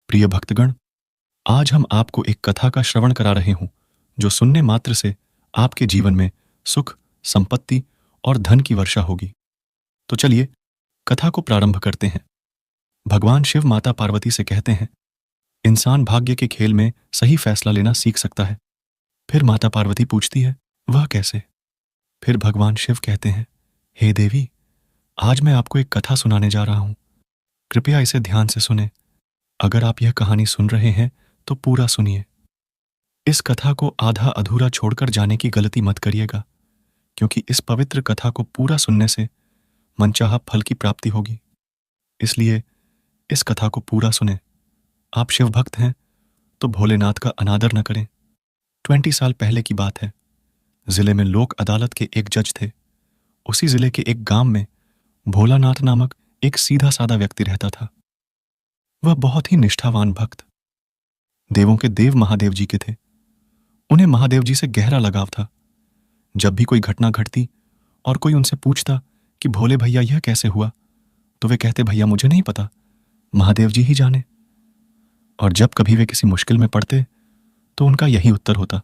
प्रिय भक्तगण, आज हम आपको एक कथा का श्रवण करा रहे हूं जो सुनने मात्र से आपके जीवन में सुख, संपत्ति और धन की वर्षा होगी। तो चलिए कथा को प्रारंभ करते हैं। भगवान शिव माता पार्वती से कहते हैं, इंसान भाग्य के खेल में सही फैसला लेना सीख सकता है। फिर माता पार्वती पूछती है, वह कैसे? फिर भगवान शिव कहते हैं, हे देवी, आज मैं आपको एक कथा सुनाने जा रहा हूं। कृपया इसे ध्यान से सुने। अगर आप यह कहानी सुन रहे हैं तो पूरा सुनिए। इस कथा को आधा अधूरा छोड़कर जाने की गलती मत करिएगा, क्योंकि इस पवित्र कथा को पूरा सुनने से मनचाहा फल की प्राप्ति होगी। इसलिए इस कथा को पूरा सुने। आप शिव भक्त हैं तो भोलेनाथ का अनादर न करें। 20 साल पहले की बात है। जिले में लोक अदालत के एक जज थे। उसी जिले के एक गांव में भोलानाथ नामक एक सीधा साधा व्यक्ति रहता था। वह बहुत ही निष्ठावान भक्त, देवों के देव महादेव जी के थे। उन्हें महादेव जी से गहरा लगाव था। जब भी कोई घटना घटती और कोई उनसे पूछता कि भोले भैया यह कैसे हुआ, तो वे कहते, भैया मुझे नहीं पता, महादेव जी ही जाने। और जब कभी वे किसी मुश्किल में पड़ते तो उनका यही उत्तर होता,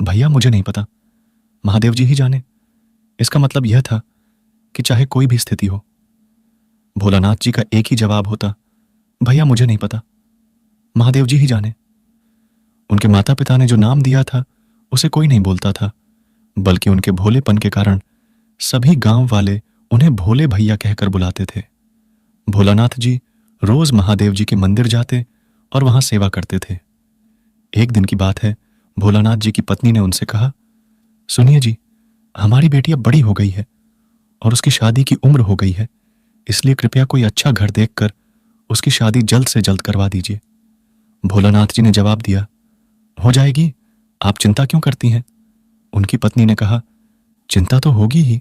भैया मुझे नहीं पता, महादेव जी ही जाने। इसका मतलब यह था कि चाहे कोई भी स्थिति हो, भोलानाथ जी का एक ही जवाब होता, भैया मुझे नहीं पता, महादेव जी ही जाने। उनके माता पिता ने जो नाम दिया था उसे कोई नहीं बोलता था, बल्कि उनके भोलेपन के कारण सभी गांव वाले उन्हें भोले भैया कहकर बुलाते थे। भोलानाथ जी रोज महादेव जी के मंदिर जाते और वहां सेवा करते थे। एक दिन की बात है, भोलानाथ जी की पत्नी ने उनसे कहा, सुनिए जी, हमारी बेटी अब बड़ी हो गई है और उसकी शादी की उम्र हो गई है, इसलिए कृपया कोई अच्छा घर देखकर उसकी शादी जल्द से जल्द करवा दीजिए। भोलानाथ जी ने जवाब दिया, हो जाएगी, आप चिंता क्यों करती हैं? उनकी पत्नी ने कहा, चिंता तो होगी ही,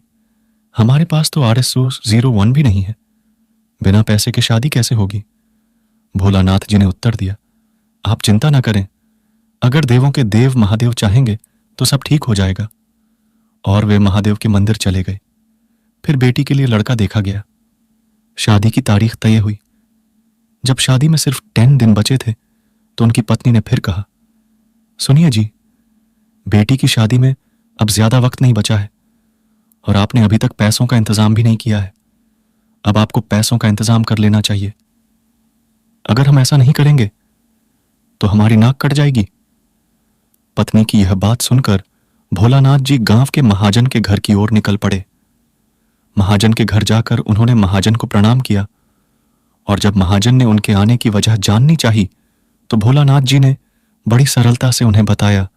हमारे पास तो RS01 भी नहीं है, बिना पैसे के शादी कैसे होगी? भोलानाथ जी ने उत्तर दिया, आप चिंता ना करें, अगर देवों के देव महादेव चाहेंगे तो सब ठीक हो जाएगा। और वे महादेव के मंदिर चले गए। फिर बेटी के लिए लड़का देखा गया। शादी की तारीख तय हुई। जब शादी में सिर्फ 10 दिन बचे थे तो उनकी पत्नी ने फिर कहा, सुनिए जी, बेटी की शादी में अब ज्यादा वक्त नहीं बचा है और आपने अभी तक पैसों का इंतजाम भी नहीं किया है। अब आपको पैसों का इंतजाम कर लेना चाहिए। अगर हम ऐसा नहीं करेंगे तो हमारी नाक कट जाएगी। पत्नी की यह बात सुनकर भोलानाथ जी गांव के महाजन के घर की ओर निकल पड़े। महाजन के घर जाकर उन्होंने महाजन को प्रणाम किया और जब महाजन ने उनके आने की वजह जाननी चाही तो भोलानाथ जी ने बड़ी सरलता से उन्हें बताया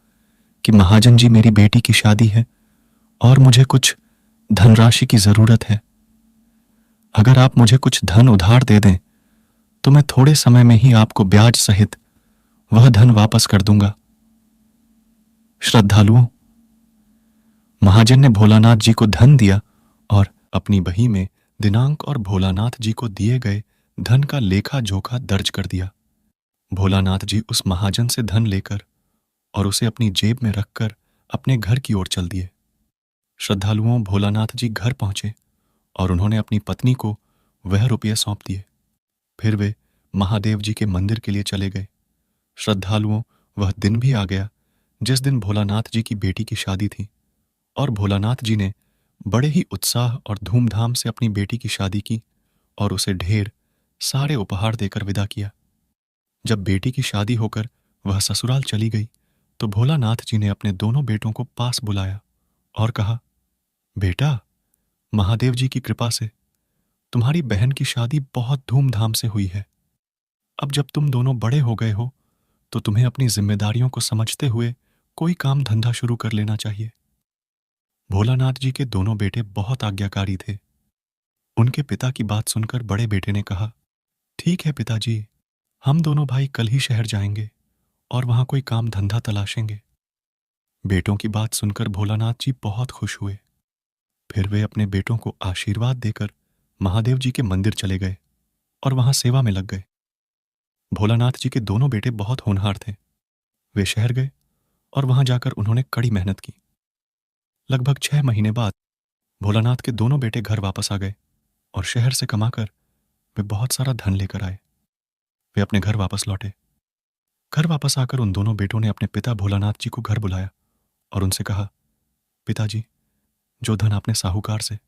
कि महाजन जी, मेरी बेटी की शादी है और मुझे कुछ धनराशि की जरूरत है। अगर आप मुझे कुछ धन उधार दे दें तो मैं थोड़े समय में ही आपको ब्याज सहित वह धन वापस कर दूंगा। श्रद्धालुओं, महाजन ने भोलानाथ जी को धन दिया और अपनी बही में दिनांक और भोलानाथ जी को दिए गए धन का लेखा जोखा दर्ज कर दिया। भोलानाथ जी उस महाजन से धन लेकर और उसे अपनी जेब में रखकर अपने घर की ओर चल दिए। श्रद्धालुओं, भोलानाथ जी घर पहुंचे और उन्होंने अपनी पत्नी को वह रुपये सौंप दिए। फिर वे महादेव जी के मंदिर के लिए चले गए। श्रद्धालुओं, वह दिन भी आ गया जिस दिन भोलानाथ जी की बेटी की शादी थी और भोलानाथ जी ने बड़े ही उत्साह और धूमधाम से अपनी बेटी की शादी की और उसे ढेर सारे उपहार देकर विदा किया। जब बेटी की शादी होकर वह ससुराल चली गई तो भोलानाथ जी ने अपने दोनों बेटों को पास बुलाया और कहा, बेटा, महादेव जी की कृपा से तुम्हारी बहन की शादी बहुत धूमधाम से हुई है। अब जब तुम दोनों बड़े हो गए हो तो तुम्हें अपनी जिम्मेदारियों को समझते हुए कोई काम धंधा शुरू कर लेना चाहिए। भोलानाथ जी के दोनों बेटे बहुत आज्ञाकारी थे। उनके पिता की बात सुनकर बड़े बेटे ने कहा, ठीक है पिताजी, हम दोनों भाई कल ही शहर जाएंगे और वहां कोई काम धंधा तलाशेंगे। बेटों की बात सुनकर भोलानाथ जी बहुत खुश हुए। फिर वे अपने बेटों को आशीर्वाद देकर महादेव जी के मंदिर चले गए और वहां सेवा में लग गए। भोलानाथ जी के दोनों बेटे बहुत होनहार थे। वे शहर गए और वहां जाकर उन्होंने कड़ी मेहनत की। लगभग 6 महीने बाद भोलानाथ के दोनों बेटे घर वापस आ गए और शहर से कमाकर वे बहुत सारा धन लेकर आए। वे अपने घर वापस लौटे। घर वापस आकर उन दोनों बेटों ने अपने पिता भोलानाथ जी को घर बुलाया और उनसे कहा, पिताजी, जो धन आपने साहूकार से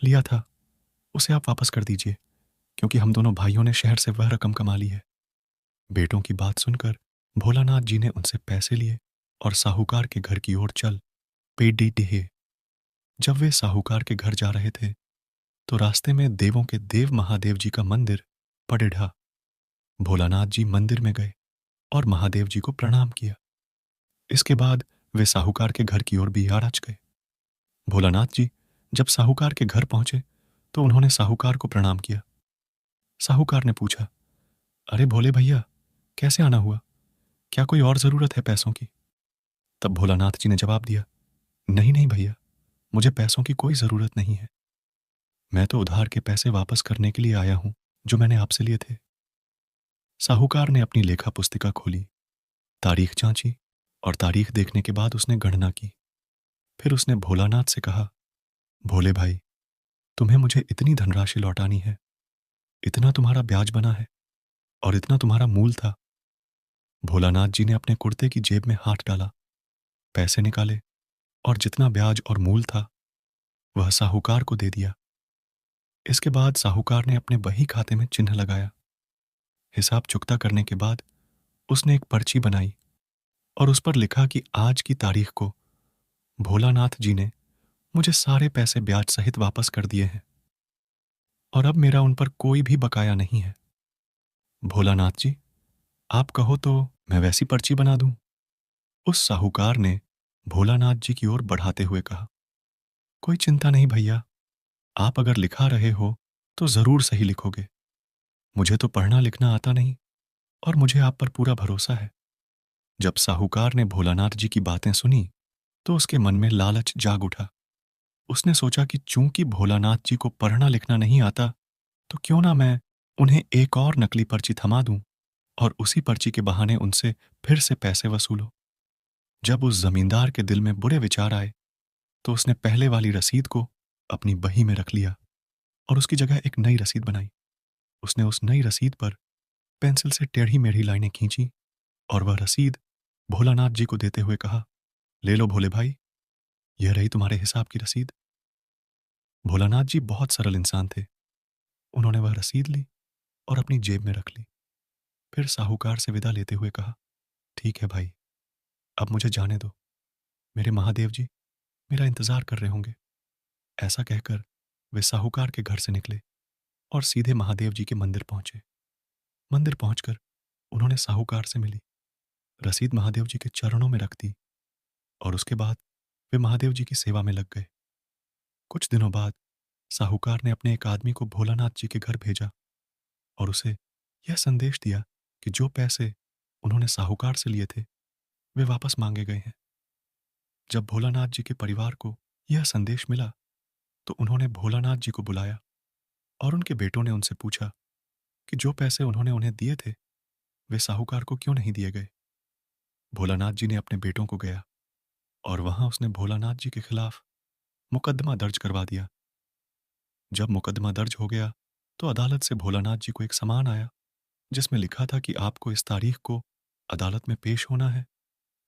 लिया था उसे आप वापस कर दीजिए, क्योंकि हम दोनों भाइयों ने शहर से वह रकम कमा ली है। बेटों की बात सुनकर भोलानाथ जी ने उनसे पैसे लिए और साहूकार के घर की ओर चल पेडी डिहे। जब वे साहूकार के घर जा रहे थे तो रास्ते में देवों के देव महादेव जी का मंदिर पड़े ढा। भोलानाथ जी मंदिर में गए और महादेव जी को प्रणाम किया। इसके बाद वे साहूकार के घर की ओर बिहार गए। भोलानाथ जी जब साहूकार के घर पहुंचे तो उन्होंने साहूकार को प्रणाम किया। साहूकार ने पूछा, अरे भोले भैया, कैसे आना हुआ? क्या कोई और जरूरत है पैसों की? तब भोलानाथ जी ने जवाब दिया, नहीं नहीं भैया, मुझे पैसों की कोई जरूरत नहीं है। मैं तो उधार के पैसे वापस करने के लिए आया हूं जो मैंने आपसे लिए थे। साहूकार ने अपनी लेखा पुस्तिका खोली, तारीख जांची और तारीख देखने के बाद उसने गणना की। फिर उसने भोलानाथ से कहा, भोले भाई, तुम्हें मुझे इतनी धनराशि लौटानी है, इतना तुम्हारा ब्याज बना है और इतना तुम्हारा मूल था। भोलानाथ जी ने अपने कुर्ते की जेब में हाथ डाला, पैसे निकाले और जितना ब्याज और मूल था वह साहूकार को दे दिया। इसके बाद साहूकार ने अपने बही खाते में चिन्ह लगाया। हिसाब चुकता करने के बाद उसने एक पर्ची बनाई और उस पर लिखा कि आज की तारीख को भोलानाथ जी ने मुझे सारे पैसे ब्याज सहित वापस कर दिए हैं और अब मेरा उन पर कोई भी बकाया नहीं है। भोलानाथ जी, आप कहो तो मैं वैसी पर्ची बना दूं? उस साहूकार ने भोलानाथ जी की ओर बढ़ाते हुए कहा, कोई चिंता नहीं भैया, आप अगर लिखा रहे हो तो जरूर सही लिखोगे। मुझे तो पढ़ना लिखना आता नहीं और मुझे आप पर पूरा भरोसा है। जब साहूकार ने भोलानाथ जी की बातें सुनी तो उसके मन में लालच जाग उठा। उसने सोचा कि चूंकि भोलानाथ जी को पढ़ना लिखना नहीं आता तो क्यों ना मैं उन्हें एक और नकली पर्ची थमा दूं और उसी पर्ची के बहाने उनसे फिर से पैसे वसूलो। जब उस जमींदार के दिल में बुरे विचार आए तो उसने पहले वाली रसीद को अपनी बही में रख लिया और उसकी जगह एक नई रसीद बनाई। उसने उस नई रसीद पर पेंसिल से टेढ़ी मेढ़ी लाइनें खींची और वह रसीद भोलानाथ जी को देते हुए कहा, ले लो भोले भाई, यह रही तुम्हारे हिसाब की रसीद। भोलानाथ जी बहुत सरल इंसान थे। उन्होंने वह रसीद ली और अपनी जेब में रख ली। फिर साहूकार से विदा लेते हुए कहा, ठीक है भाई, अब मुझे जाने दो, मेरे महादेव जी मेरा इंतजार कर रहे होंगे। ऐसा कहकर वे साहूकार के घर से निकले और सीधे महादेव जी के मंदिर पहुंचे। मंदिर पहुंचकर उन्होंने साहूकार से मिली, रसीद महादेव जी के चरणों में रख दी और उसके बाद वे महादेव जी की सेवा में लग गए। कुछ दिनों बाद साहूकार ने अपने एक आदमी को भोलानाथ जी के घर भेजा और उसे यह संदेश दिया कि जो पैसे उन्होंने साहूकार से लिए थे वे वापस मांगे गए हैं। जब भोलानाथ जी के परिवार को यह संदेश मिला तो उन्होंने भोलानाथ जी को बुलाया और उनके बेटों ने उनसे पूछा कि जो पैसे उन्होंने उन्हें दिए थे वे साहूकार को क्यों नहीं दिए गए। भोलानाथ जी ने अपने बेटों को गया और वहां उसने भोलानाथ जी के खिलाफ मुकदमा दर्ज करवा दिया। जब मुकदमा दर्ज हो गया तो अदालत से भोलानाथ जी को एक सम्मान आया जिसमें लिखा था कि आपको इस तारीख को अदालत में पेश होना है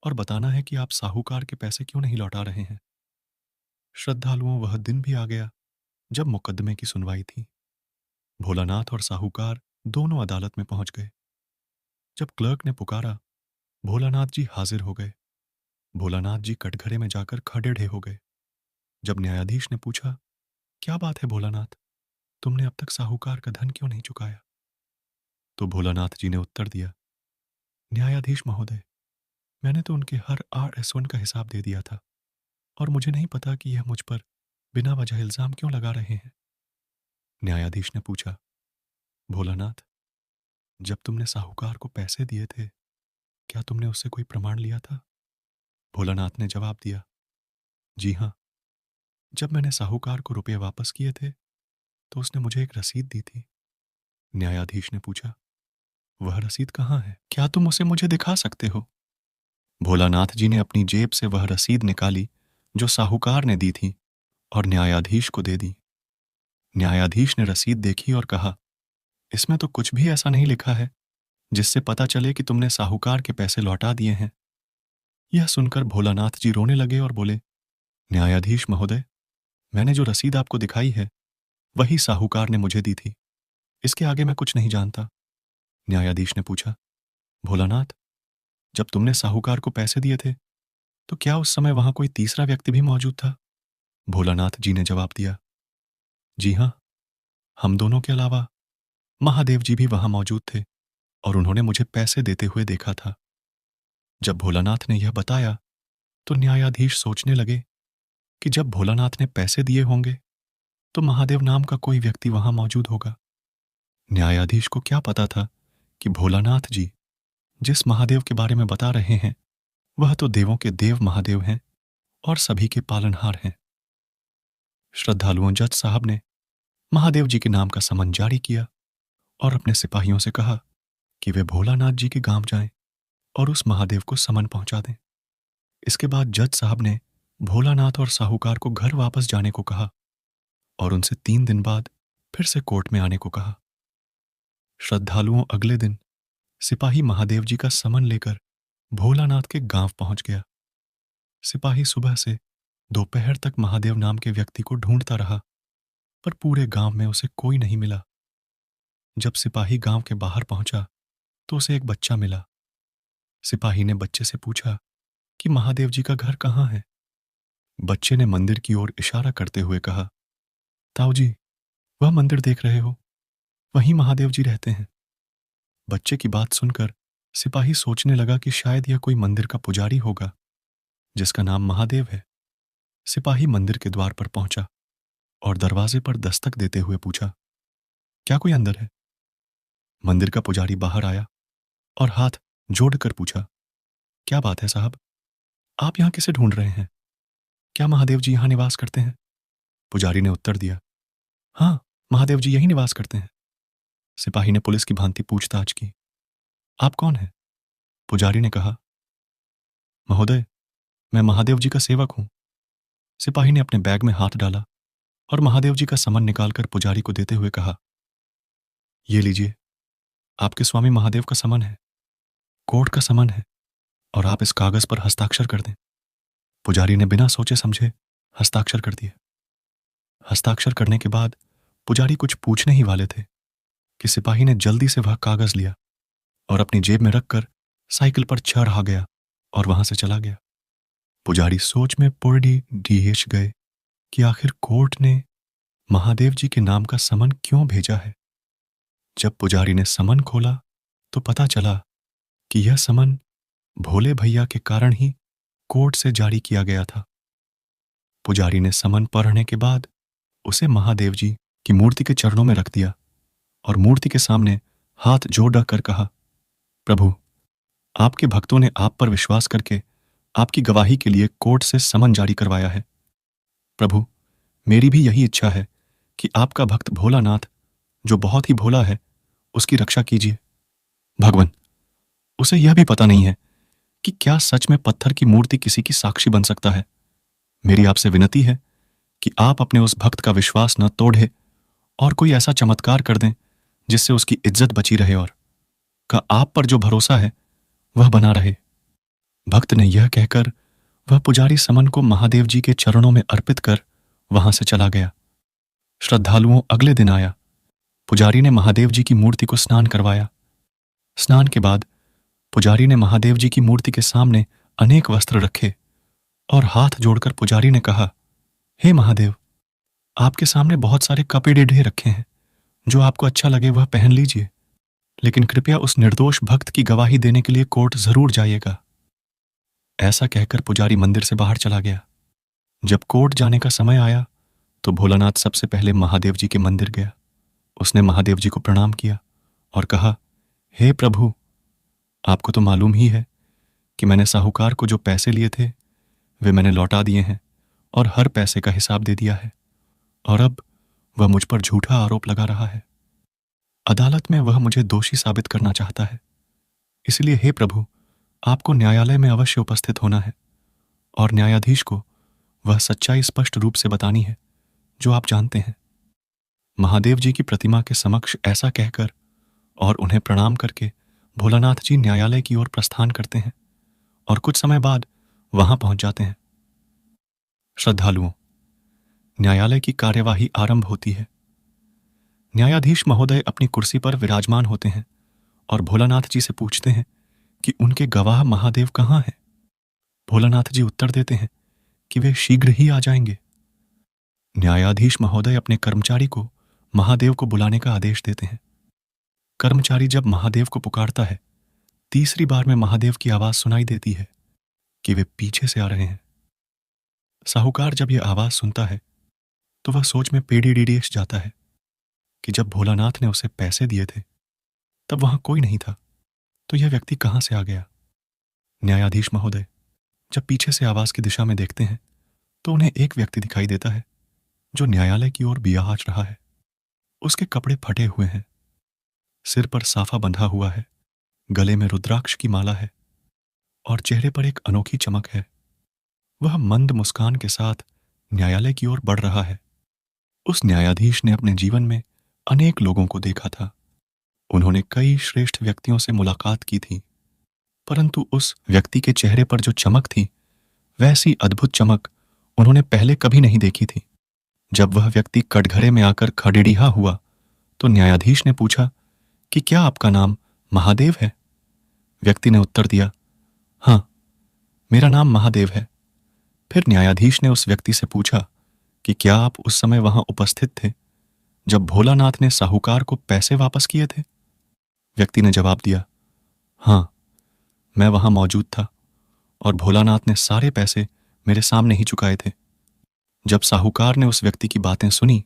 और बताना है कि आप साहूकार के पैसे क्यों नहीं लौटा रहे हैं। श्रद्धालुओं वह दिन भी आ गया जब मुकदमे की सुनवाई थी। भोलानाथ और साहूकार दोनों अदालत में पहुंच गए। जब क्लर्क ने पुकारा, भोलानाथ जी हाजिर हो गए। भोलानाथ जी कटघरे में जाकर खड़े हो गए। जब न्यायाधीश ने पूछा, क्या बात है भोलानाथ, तुमने अब तक साहूकार का धन क्यों नहीं चुकाया? तो भोलानाथ जी ने उत्तर दिया, न्यायाधीश महोदय, मैंने तो उनके हर आड़ एसवन का हिसाब दे दिया था और मुझे नहीं पता कि यह मुझ पर बिना वजह इल्जाम क्यों लगा रहे हैं। न्यायाधीश ने पूछा, भोलानाथ, जब तुमने साहूकार को पैसे दिए थे क्या तुमने उससे कोई प्रमाण लिया था? भोलानाथ ने जवाब दिया, जी हाँ, जब मैंने साहूकार को रुपये वापस किए थे तो उसने मुझे एक रसीद दी थी। न्यायाधीश ने पूछा, वह रसीद कहाँ है? क्या तुम उसे मुझे दिखा सकते हो? भोलानाथ जी ने अपनी जेब से वह रसीद निकाली जो साहूकार ने दी थी और न्यायाधीश को दे दी। न्यायाधीश ने रसीद देखी और कहा, इसमें तो कुछ भी ऐसा नहीं लिखा है जिससे पता चले कि तुमने साहूकार के पैसे लौटा दिए हैं। यह सुनकर भोलानाथ जी रोने लगे और बोले, न्यायाधीश महोदय, मैंने जो रसीद आपको दिखाई है वही साहूकार ने मुझे दी थी। इसके आगे मैं कुछ नहीं जानता। न्यायाधीश ने पूछा, भोलानाथ, जब तुमने साहूकार को पैसे दिए थे तो क्या उस समय वहां कोई तीसरा व्यक्ति भी मौजूद था? भोलानाथ जी ने जवाब दिया, जी हां, हम दोनों के अलावा महादेव जी भी वहां मौजूद थे और उन्होंने मुझे पैसे देते हुए देखा था। जब भोलानाथ ने यह बताया तो न्यायाधीश सोचने लगे कि जब भोलानाथ ने पैसे दिए होंगे तो महादेव नाम का कोई व्यक्ति वहां मौजूद होगा। न्यायाधीश को क्या पता था कि भोलानाथ जी जिस महादेव के बारे में बता रहे हैं वह तो देवों के देव महादेव हैं और सभी के पालनहार हैं। श्रद्धालुओं जज साहब ने महादेव जी के नाम का समन जारी किया और अपने सिपाहियों से कहा कि वे भोलानाथ जी के गांव जाएं और उस महादेव को समन पहुंचा दें। इसके बाद जज साहब ने भोलानाथ और साहूकार को घर वापस जाने को कहा और उनसे 3 दिन बाद फिर से कोर्ट में आने को कहा। श्रद्धालुओं अगले दिन सिपाही महादेव जी का समन लेकर भोलानाथ के गांव पहुंच गया। सिपाही सुबह से दोपहर तक महादेव नाम के व्यक्ति को ढूंढता रहा, पर पूरे गांव में उसे कोई नहीं मिला। जब सिपाही गांव के बाहर पहुंचा तो उसे एक बच्चा मिला। सिपाही ने बच्चे से पूछा कि महादेव जी का घर कहाँ है? बच्चे ने मंदिर की ओर इशारा करते हुए कहा, ताऊ जी, वह मंदिर देख रहे हो, वहीं महादेव जी रहते हैं। बच्चे की बात सुनकर सिपाही सोचने लगा कि शायद यह कोई मंदिर का पुजारी होगा जिसका नाम महादेव है। सिपाही मंदिर के द्वार पर पहुंचा और दरवाजे पर दस्तक देते हुए पूछा, क्या कोई अंदर है? मंदिर का पुजारी बाहर आया और हाथ जोड़कर पूछा, क्या बात है साहब, आप यहां किसे ढूंढ रहे हैं? क्या महादेव जी यहां निवास करते हैं? पुजारी ने उत्तर दिया, हाँ, महादेव जी यहीं निवास करते हैं। सिपाही ने पुलिस की भांति पूछताछ की, आप कौन हैं? पुजारी ने कहा, महोदय, मैं महादेव जी का सेवक हूं। सिपाही ने अपने बैग में हाथ डाला और महादेव जी का समन निकालकर पुजारी को देते हुए कहा, ये लीजिए, आपके स्वामी महादेव का समन है, कोर्ट का समन है और आप इस कागज पर हस्ताक्षर कर दें। पुजारी ने बिना सोचे समझे हस्ताक्षर कर दिए। हस्ताक्षर करने के बाद पुजारी कुछ पूछने ही वाले थे कि सिपाही ने जल्दी से वह कागज लिया और अपनी जेब में रखकर साइकिल पर चढ़ गया और वहां से चला गया। पुजारी सोच में पूरी डीहेश गए कि आखिर कोर्ट ने महादेव जी के नाम का समन क्यों भेजा है। जब पुजारी ने समन खोला तो पता चला कि यह समन भोले भैया के कारण ही कोर्ट से जारी किया गया था। पुजारी ने समन पढ़ने के बाद उसे महादेव जी की मूर्ति के चरणों में रख दिया और मूर्ति के सामने हाथ जोड़ कर कहा, प्रभु, आपके भक्तों ने आप पर विश्वास करके आपकी गवाही के लिए कोर्ट से समन जारी करवाया है। प्रभु, मेरी भी यही इच्छा है कि आपका भक्त भोलानाथ, जो बहुत ही भोला है, उसकी रक्षा कीजिए। भगवान, उसे यह भी पता नहीं है कि क्या सच में पत्थर की मूर्ति किसी की साक्षी बन सकता है। मेरी आपसे विनती है कि आप अपने उस भक्त का विश्वास न तोड़े और कोई ऐसा चमत्कार कर दें जिससे उसकी इज्जत बची रहे और का आप पर जो भरोसा है वह बना रहे। भक्त ने यह कहकर वह पुजारी समन को महादेव जी के चरणों में अर्पित कर वहां से चला गया। श्रद्धालुओं अगले दिन आया। पुजारी ने महादेव जी की मूर्ति को स्नान करवाया। स्नान के बाद पुजारी ने महादेव जी की मूर्ति के सामने अनेक वस्त्र रखे और हाथ जोड़कर पुजारी ने कहा, हे महादेव, आपके सामने बहुत सारे कपड़े ढेर रखे हैं, जो आपको अच्छा लगे वह पहन लीजिए, लेकिन कृपया उस निर्दोष भक्त की गवाही देने के लिए कोर्ट जरूर जाइएगा। ऐसा कहकर पुजारी मंदिर से बाहर चला गया। जब कोर्ट जाने का समय आया तो भोलानाथ सबसे पहले महादेव जी के मंदिर गया। उसने महादेव जी को प्रणाम किया और कहा, हे प्रभु, आपको तो मालूम ही है कि मैंने साहूकार को जो पैसे लिए थे वे मैंने लौटा दिए हैं और हर पैसे का हिसाब दे दिया है, और अब वह मुझ पर झूठा आरोप लगा रहा है। अदालत में वह मुझे दोषी साबित करना चाहता है। इसलिए हे प्रभु, आपको न्यायालय में अवश्य उपस्थित होना है और न्यायाधीश को वह सच्चाई स्पष्ट रूप से बतानी है जो आप जानते हैं। महादेव जी की प्रतिमा के समक्ष ऐसा कहकर और उन्हें प्रणाम करके भोलानाथ जी न्यायालय की ओर प्रस्थान करते हैं और कुछ समय बाद वहां पहुंच जाते हैं। श्रद्धालुओं, न्यायालय की कार्यवाही आरंभ होती है। न्यायाधीश महोदय अपनी कुर्सी पर विराजमान होते हैं और भोलानाथ जी से पूछते हैं कि उनके गवाह महादेव कहाँ हैं। भोलानाथ जी उत्तर देते हैं कि वे शीघ्र ही आ जाएंगे। न्यायाधीश महोदय अपने कर्मचारी को महादेव को बुलाने का आदेश देते हैं। कर्मचारी जब महादेव को पुकारता है, तीसरी बार में महादेव की आवाज सुनाई देती है कि वे पीछे से आ रहे हैं। साहूकार जब यह आवाज सुनता है तो वह सोच में पेड़ी डीडीएस जाता है कि जब भोलानाथ ने उसे पैसे दिए थे तब वहां कोई नहीं था, तो यह व्यक्ति कहां से आ गया। न्यायाधीश महोदय जब पीछे से आवाज की दिशा में देखते हैं तो उन्हें एक व्यक्ति दिखाई देता है जो न्यायालय की ओर बियाज रहा है। उसके कपड़े फटे हुए हैं, सिर पर साफा बंधा हुआ है, गले में रुद्राक्ष की माला है और चेहरे पर एक अनोखी चमक है। वह मंद मुस्कान के साथ न्यायालय की ओर बढ़ रहा है। उस न्यायाधीश ने अपने जीवन में अनेक लोगों को देखा था। उन्होंने कई श्रेष्ठ व्यक्तियों से मुलाकात की थी, परंतु उस व्यक्ति के चेहरे पर जो चमक थी, वैसी अद्भुत चमक उन्होंने पहले कभी नहीं देखी थी। जब वह व्यक्ति कटघरे में आकर खड़ेरिहा हुआ तो न्यायाधीश ने पूछा कि क्या आपका नाम महादेव है। व्यक्ति ने उत्तर दिया, हां, मेरा नाम महादेव है। फिर न्यायाधीश ने उस व्यक्ति से पूछा कि क्या आप उस समय वहां उपस्थित थे जब भोलानाथ ने साहूकार को पैसे वापस किए थे। व्यक्ति ने जवाब दिया, हां, मैं वहां मौजूद था और भोलानाथ ने सारे पैसे मेरे सामने ही चुकाए थे। जब साहूकार ने उस व्यक्ति की बातें सुनी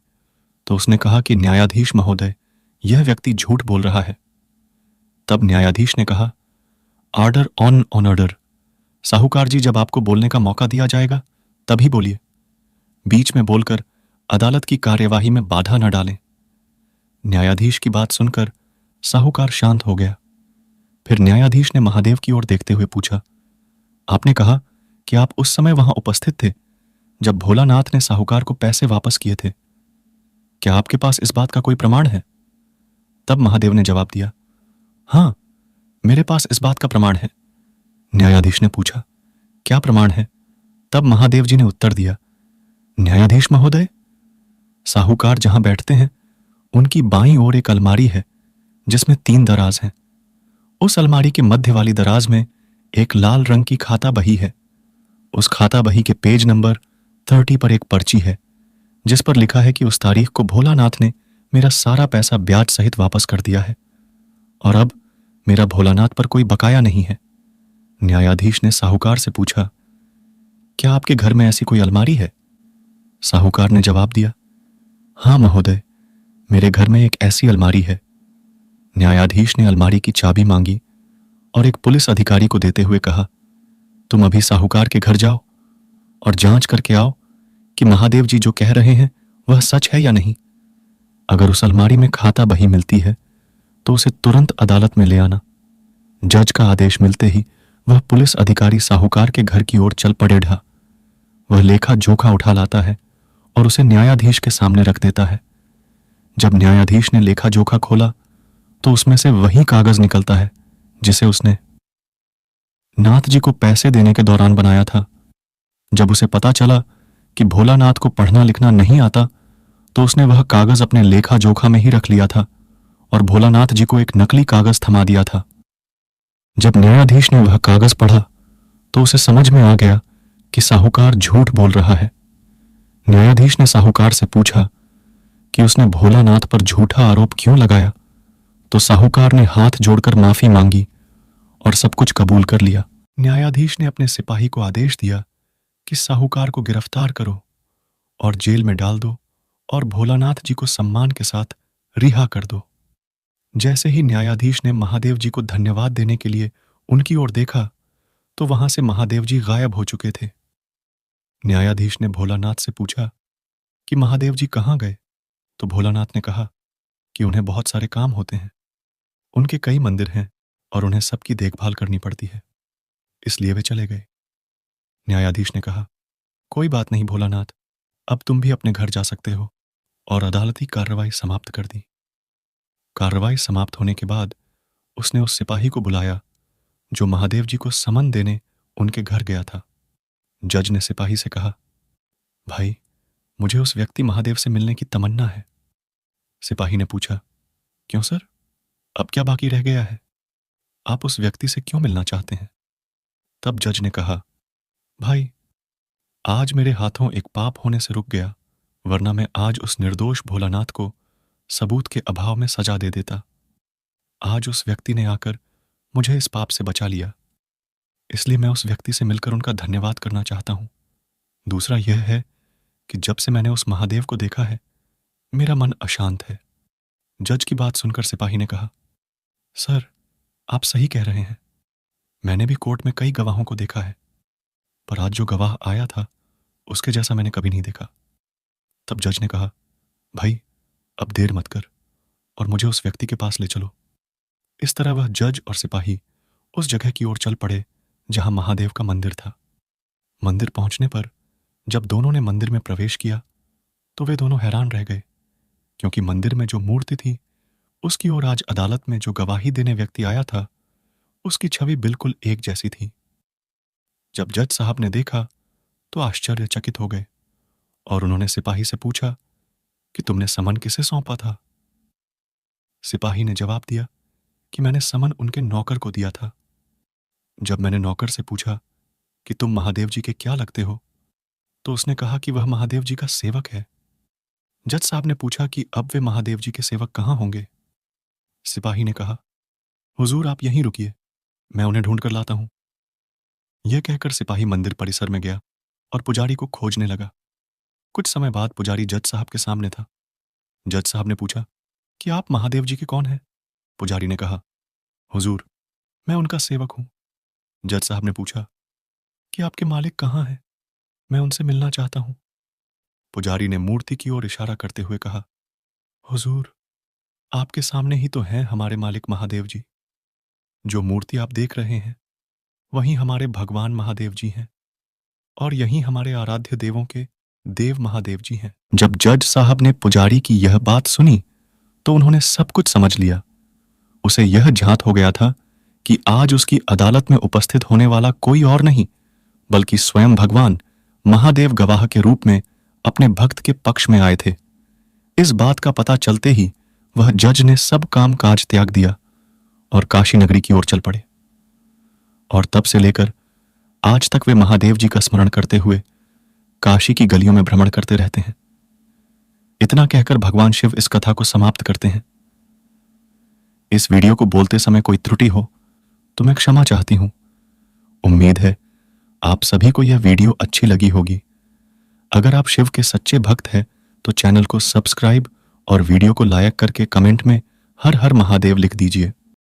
तो उसने कहा कि न्यायाधीश महोदय, यह व्यक्ति झूठ बोल रहा है। तब न्यायाधीश ने कहा, ऑर्डर ऑन ऑर्डर। साहूकार जी, जब आपको बोलने का मौका दिया जाएगा तभी बोलिए। बीच में बोलकर अदालत की कार्यवाही में बाधा न डालें। न्यायाधीश की बात सुनकर साहूकार शांत हो गया। फिर न्यायाधीश ने महादेव की ओर देखते हुए पूछा, आपने कहा कि आप उस समय वहां उपस्थित थे जब भोलानाथ ने साहूकार को पैसे वापस किए थे। क्या आपके पास इस बात का कोई प्रमाण है। तब महादेव ने जवाब दिया, हां, मेरे पास इस बात का प्रमाण है। न्यायाधीश ने पूछा, क्या प्रमाण है। तब महादेव जी ने उत्तर दिया, न्यायाधीश महोदय, साहूकार जहां बैठते हैं उनकी बाईं ओर एक अलमारी है जिसमें 3 दराज हैं। उस अलमारी के मध्य वाली दराज में एक लाल रंग की खाता बही है। उस खाता बही के पेज नंबर 30 पर एक पर्ची है जिस पर लिखा है कि उस तारीख को भोलानाथ ने मेरा सारा पैसा ब्याज सहित वापस कर दिया है और अब मेरा भोलानाथ पर कोई बकाया नहीं है। न्यायाधीश ने साहूकार से पूछा, क्या आपके घर में ऐसी कोई अलमारी है। साहूकार ने जवाब दिया, हां महोदय, मेरे घर में एक ऐसी अलमारी है। न्यायाधीश ने अलमारी की चाबी मांगी और एक पुलिस अधिकारी को देते हुए कहा, तुम अभी साहूकार के घर जाओ और जांच करके आओ कि महादेव जी जो कह रहे हैं वह सच है या नहीं। अगर उस अलमारी में खाता बही मिलती है तो उसे तुरंत अदालत में ले आना। जज का आदेश मिलते ही वह पुलिस अधिकारी साहूकार के घर की ओर चल पड़े। वह लेखा जोखा उठा लाता है और उसे न्यायाधीश के सामने रख देता है। जब न्यायाधीश ने लेखा जोखा खोला तो उसमें से वही कागज निकलता है जिसे उसने नाथ जी को पैसे देने के दौरान बनाया था। जब उसे पता चला कि भोलानाथ को पढ़ना लिखना नहीं आता तो उसने वह कागज अपने लेखा जोखा में ही रख लिया था और भोलानाथ जी को एक नकली कागज थमा दिया था। जब न्यायाधीश ने वह कागज पढ़ा तो उसे समझ में आ गया कि साहूकार झूठ बोल रहा है। न्यायाधीश ने साहूकार से पूछा कि उसने भोलानाथ पर झूठा आरोप क्यों लगाया, तो साहूकार ने हाथ जोड़कर माफी मांगी और सब कुछ कबूल कर लिया। न्यायाधीश ने अपने सिपाही को आदेश दिया कि साहूकार को गिरफ्तार करो और जेल में डाल दो और भोलानाथ जी को सम्मान के साथ रिहा कर दो। जैसे ही न्यायाधीश ने महादेव जी को धन्यवाद देने के लिए उनकी ओर देखा तो वहां से महादेव जी गायब हो चुके थे। न्यायाधीश ने भोलानाथ से पूछा कि महादेव जी कहाँ गए, तो भोलानाथ ने कहा कि उन्हें बहुत सारे काम होते हैं, उनके कई मंदिर हैं और उन्हें सबकी देखभाल करनी पड़ती है, इसलिए वे चले गए। न्यायाधीश ने कहा, कोई बात नहीं भोलानाथ, अब तुम भी अपने घर जा सकते हो, और अदालती कार्रवाई समाप्त कर दी। कार्रवाई समाप्त होने के बाद उसने उस सिपाही को बुलाया जो महादेव जी को समन देने उनके घर गया था। जज ने सिपाही से कहा, भाई, मुझे उस व्यक्ति महादेव से मिलने की तमन्ना है। सिपाही ने पूछा, क्यों सर, अब क्या बाकी रह गया है? आप उस व्यक्ति से क्यों मिलना चाहते हैं? तब जज ने कहा, भाई, आज मेरे हाथों एक पाप होने से रुक गया, वरना मैं आज उस निर्दोष भोलानाथ को सबूत के अभाव में सजा दे देता। आज उस व्यक्ति ने आकर मुझे इस पाप से बचा लिया, इसलिए मैं उस व्यक्ति से मिलकर उनका धन्यवाद करना चाहता हूं। दूसरा यह है कि जब से मैंने उस महादेव को देखा है, मेरा मन अशांत है। जज की बात सुनकर सिपाही ने कहा, सर, आप सही कह रहे हैं। मैंने भी कोर्ट में कई गवाहों को देखा है, पर आज जो गवाह आया था उसके जैसा मैंने कभी नहीं देखा। तब जज ने कहा, भाई, अब देर मत कर और मुझे उस व्यक्ति के पास ले चलो। इस तरह वह जज और सिपाही उस जगह की ओर चल पड़े जहां महादेव का मंदिर था। मंदिर पहुंचने पर जब दोनों ने मंदिर में प्रवेश किया तो वे दोनों हैरान रह गए, क्योंकि मंदिर में जो मूर्ति थी उसकी ओर आज अदालत में जो गवाही देने व्यक्ति आया था उसकी छवि बिल्कुल एक जैसी थी। जब जज साहब ने देखा तो आश्चर्यचकित हो गए और उन्होंने सिपाही से पूछा कि तुमने समन किसे सौंपा था? सिपाही ने जवाब दिया कि मैंने समन उनके नौकर को दिया था। जब मैंने नौकर से पूछा कि तुम महादेव जी के क्या लगते हो, तो उसने कहा कि वह महादेव जी का सेवक है। जज साहब ने पूछा कि अब वे महादेव जी के सेवक कहां होंगे? सिपाही ने कहा, हुजूर, आप यहीं रुकिए, मैं उन्हें ढूंढ कर लाता हूं। यह कहकर सिपाही मंदिर परिसर में गया और पुजारी को खोजने लगा। कुछ समय बाद पुजारी जज साहब के सामने था। जज साहब ने पूछा कि आप महादेव जी के कौन हैं? पुजारी ने कहा, हुजूर, मैं उनका सेवक हूं। जज साहब ने पूछा कि आपके मालिक कहां हैं? मैं उनसे मिलना चाहता हूं। पुजारी ने मूर्ति की ओर इशारा करते हुए कहा, हुजूर, आपके सामने ही तो हैं हमारे मालिक महादेव जी। जो मूर्ति आप देख रहे हैं वही हमारे भगवान महादेव जी हैं और यही हमारे आराध्य देवों के देव महादेव जी हैं। जब जज साहब ने पुजारी की यह बात सुनी तो उन्होंने सब कुछ समझ लिया। उसे यह झांत हो गया था कि आज उसकी अदालत में उपस्थित होने वाला कोई और नहीं बल्कि स्वयं भगवान महादेव गवाह के रूप में अपने भक्त के पक्ष में आए थे। इस बात का पता चलते ही वह जज ने सब काम काज त्याग दिया और काशी नगरी की ओर चल पड़े। और तब से लेकर आज तक वे महादेव जी का स्मरण करते हुए काशी की गलियों में भ्रमण करते रहते हैं। इतना कहकर भगवान शिव इस कथा को समाप्त करते हैं। इस वीडियो को बोलते समय कोई त्रुटि हो तो मैं क्षमा चाहती हूं। उम्मीद है आप सभी को यह वीडियो अच्छी लगी होगी। अगर आप शिव के सच्चे भक्त हैं तो चैनल को सब्सक्राइब और वीडियो को लाइक करके कमेंट में हर हर महादेव लिख दीजिए।